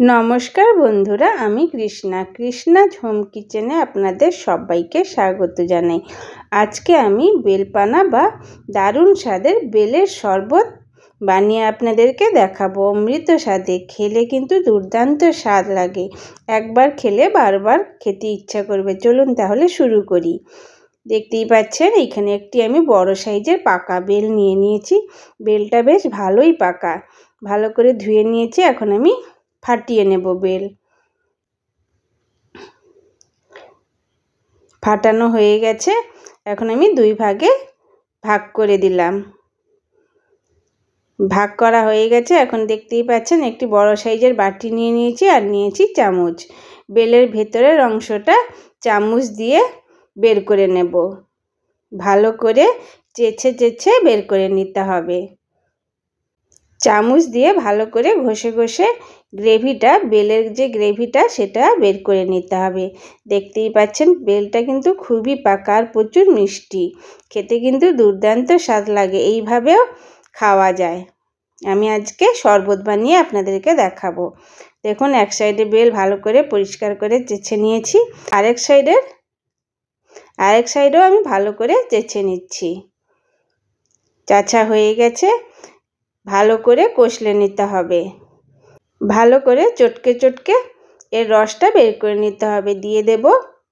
নমস্কার বন্ধুরা, আমি কৃষ্ণা হোম কিচেনে আপনাদের সবাইকে স্বাগত জানাই। আজকে আমি বেলপানা বা দারুণ স্বাদের বেলের শরবত বানিয়ে আপনাদেরকে দেখাবো। অমৃত স্বাদে, খেলে কিন্তু দুর্দান্ত স্বাদ লাগে। একবার খেলে বারবার খেতে ইচ্ছা করবে। চলুন তাহলে শুরু করি। দেখতেই পাচ্ছেন এখানে একটি আমি বড় সাইজের পাকা বেল নিয়ে নিয়েছি। বেলটা বেশ ভালোই পাকা, ভালো করে ধুয়ে নিয়েছি। এখন আমি ফাটিয়ে নেব বেল। ফাটানো হয়ে গেছে, এখন আমি দুই ভাগে ভাগ করে দিলাম। ভাগ করা হয়ে গেছে। এখন দেখতেই পাচ্ছেন একটি বড় সাইজের বাটি নিয়ে নিয়েছি আর নিয়েছি চামচ। বেলের ভেতরের অংশটা চামচ দিয়ে বের করে নেব। ভালো করে চেঁচে বের করে নিতে হবে। চামচ দিয়ে ভালো করে ঘষে গ্রেভিটা, বেলের যে গ্রেভিটা সেটা বের করে নিতে হবে। দেখতেই পাচ্ছেন বেলটা কিন্তু খুবই পাকা আর প্রচুর মিষ্টি, খেতে কিন্তু দুর্দান্ত স্বাদ লাগে। এইভাবেও খাওয়া যায়। আমি আজকে শরবত বানিয়ে আপনাদেরকে দেখাবো। দেখুন, এক সাইডে বেল ভালো করে পরিষ্কার করে চেঁচে নিয়েছি, আরেক সাইডেও আমি ভালো করে চেঁচে নিচ্ছি। চাচা হয়ে গেছে, ভালো করে কষলে নিতে হবে। ভালো করে চটকে এর রসটা বের করে নিতে হবে। দিয়ে দেব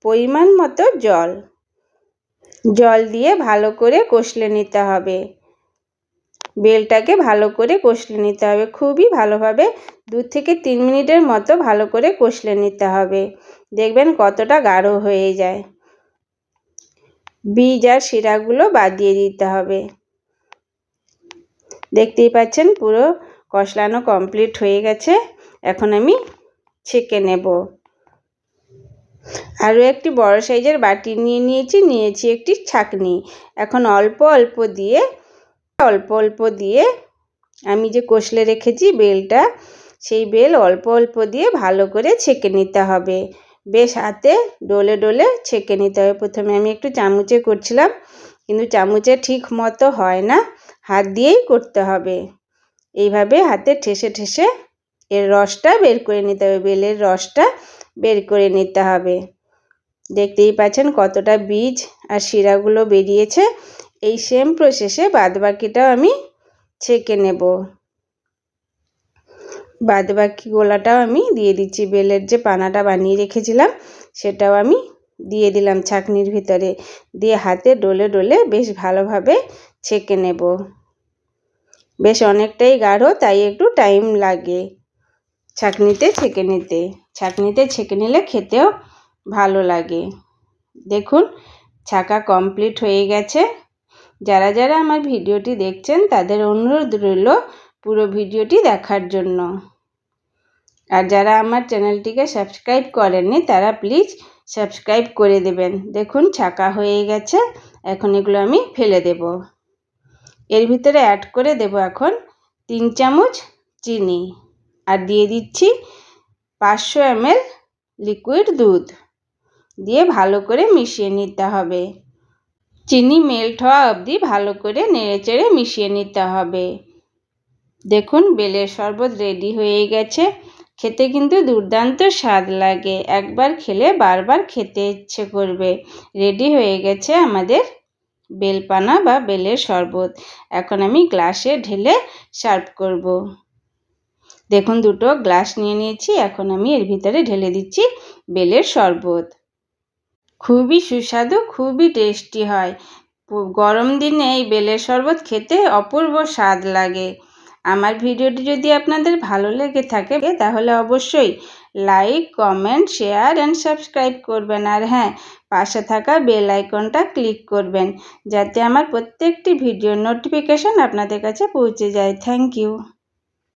পরিমাণ মতো জল দিয়ে ভালো করে কষলে নিতে হবে। বেলটাকে ভালো করে কষলে নিতে হবে, খুবই ভালোভাবে 2 থেকে 3 মিনিটের মতো ভালো করে কষলে নিতে হবে। দেখবেন কতটা গাঢ় হয়ে যায়। বীজ আর শিরাগুলো বাদ দিয়ে দিতে হবে। দেখতেই পাচ্ছেন পুরো কষলানো কমপ্লিট হয়ে গেছে। এখন আমি ছেঁকে নেব। আরও একটি বড় সাইজের বাটি নিয়েছি একটি ছাঁকনি। এখন অল্প অল্প দিয়ে আমি যে কষলে রেখেছি বেলটা, সেই বেল অল্প দিয়ে ভালো করে ছেঁকে নিতে হবে। বেশ হাতে ডলে ছেঁকে নিতে হবে। প্রথমে আমি একটু চামচে করছিলাম, কিন্তু চামচে ঠিক মতো হয় না, হাত দিয়েই করতে হবে। এইভাবে হাতে ঠেসে এর রসটা বের করে নিতে হবে। বেলের রসটা বের করে নিতে হবে। দেখতেই পাচ্ছেন কতটা বীজ আর শিরাগুলো বেরিয়েছে। এই সেম প্রসেসে বাদবাকিটাও আমি ছেঁকে নেব। বাদবাকি গোলাটাও আমি দিয়ে দিচ্ছি। বেলের যে পানাটা বানিয়ে রেখেছিলাম সেটাও আমি দিয়ে দিলাম ছাঁকনির ভিতরে। দিয়ে হাতে ডলে বেশ ভালোভাবে ছেঁকে নেব। বেশ অনেকটাই গাঢ়, তাই একটু টাইম লাগে ছাঁকনিতে ছেঁকে নিলে খেতেও ভালো লাগে। দেখুন, ছাঁকা কমপ্লিট হয়ে গেছে। যারা আমার ভিডিওটি দেখছেন তাদের অনুরোধ রইল পুরো ভিডিওটি দেখার জন্য। আর যারা আমার চ্যানেলটিকে সাবস্ক্রাইব করেননি তারা প্লিজ সাবস্ক্রাইব করে দেবেন। দেখুন, ছাঁকা হয়ে গেছে। এখন এগুলো আমি ফেলে দেব। এর ভিতরে অ্যাড করে দেব এখন 3 চামচ চিনি, আর দিয়ে দিচ্ছি 500 ml লিকুইড দুধ। দিয়ে ভালো করে মিশিয়ে নিতে হবে। চিনি মেল্ট হওয়া অবধি ভালো করে নেড়েচেড়ে মিশিয়ে নিতে হবে। দেখুন, বেলের শরবত রেডি হয়ে গেছে। খেতে কিন্তু দুর্দান্ত স্বাদ লাগে। একবার খেলে বারবার খেতে ইচ্ছে করবে। রেডি হয়ে গেছে আমাদের বেলপানা বা বেলের শরবত। এখন আমি গ্লাসে ঢেলে সার্ভ করব। দেখুন, 2টো গ্লাস নিয়ে নিয়েছি। এখন আমি এর ভিতরে ঢেলে দিচ্ছি বেলের শরবত। খুবই সুস্বাদু, খুবই টেস্টি হয়। গরম দিনে এই বেলের শরবত খেতে অপূর্ব স্বাদ লাগে। আমার ভিডিওটি যদি আপনাদের ভালো লেগে থাকে তাহলে অবশ্যই like, comment, share and subscribe করবেন। আর হ্যাঁ, পাশে থাকা বেল আইকনটা ক্লিক করবেন, যাতে আমার প্রত্যেকটি ভিডিওর নোটিফিকেশন আপনাদের কাছে পৌঁছে যায়। Thank you.